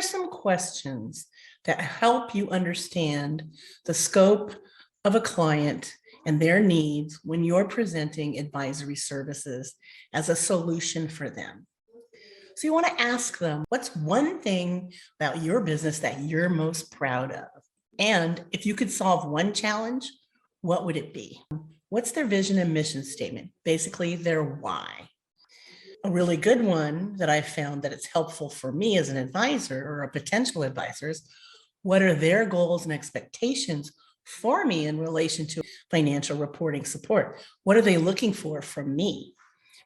are some questions that help you understand the scope of a client and their needs when you're presenting advisory services as a solution for them. So you want to ask them, what's one thing about your business that you're most proud of? And if you could solve one challenge, what would it be? What's their vision and mission statement? Basically, their why. A really good one that I found that it's helpful for me as an advisor or a potential advisor is, what are their goals and expectations for me in relation to financial reporting support? What are they looking for from me?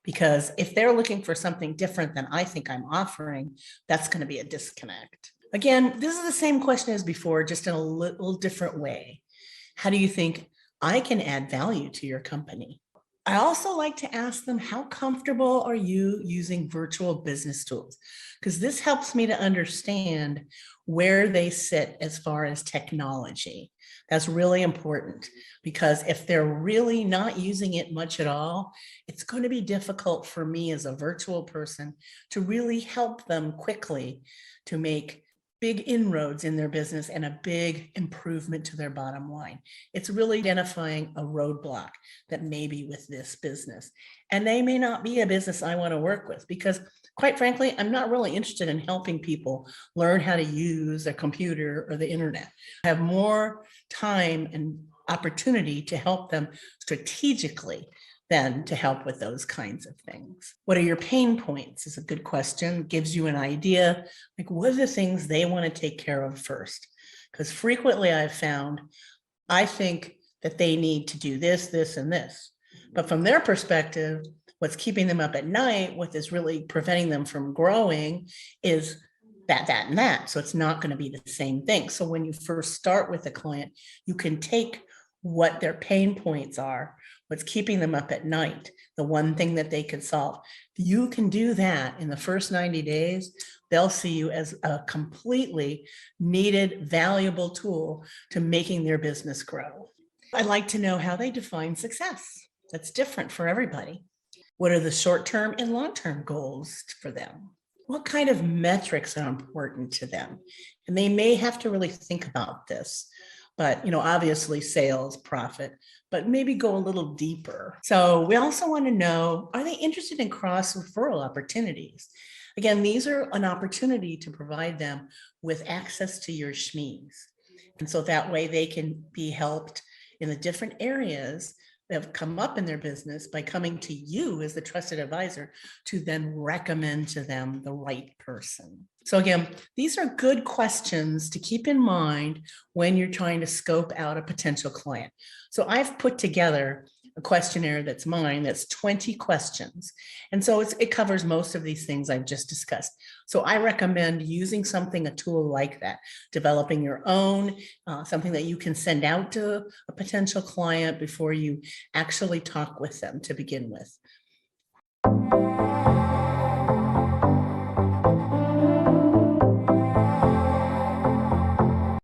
Because if they're looking for something different than I think I'm offering, that's going to be a disconnect. Again, this is the same question as before, just in a little different way. How do you think I can add value to your company? I also like to ask them, how comfortable are you using virtual business tools? Because this helps me to understand where they sit as far as technology. That's really important, because if they're really not using it much at all, it's going to be difficult for me as a virtual person to really help them quickly to make big inroads in their business and a big improvement to their bottom line. It's really identifying a roadblock that may be with this business. And they may not be a business I want to work with, because quite frankly, I'm not really interested in helping people learn how to use a computer or the internet. I have more time and opportunity to help them strategically than to help with those kinds of things. What are your pain points is a good question. Gives you an idea, like what are the things they want to take care of first? Because frequently I've found, I think that they need to do this, this, and this. But from their perspective, what's keeping them up at night, what is really preventing them from growing is that, and that. So it's not going to be the same thing. So when you first start with a client, you can take what their pain points are, what's keeping them up at night, the one thing that they could solve. You can do that in the first 90 days. They'll see you as a completely needed, valuable tool to making their business grow. I'd like to know how they define success. That's different for everybody. What are the short-term and long-term goals for them? What kind of metrics are important to them? And they may have to really think about this. But, obviously sales, profit, but maybe go a little deeper. So we also want to know, are they interested in cross referral opportunities? Again, these are an opportunity to provide them with access to your SMEs. And so that way they can be helped in the different areas that have come up in their business by coming to you as the trusted advisor to then recommend to them the right person. So again, these are good questions to keep in mind when you're trying to scope out a potential client. So I've put together a questionnaire that's mine, that's 20 questions. And so it covers most of these things I've just discussed. So I recommend using a tool like that, developing your own, something that you can send out to a potential client before you actually talk with them to begin with.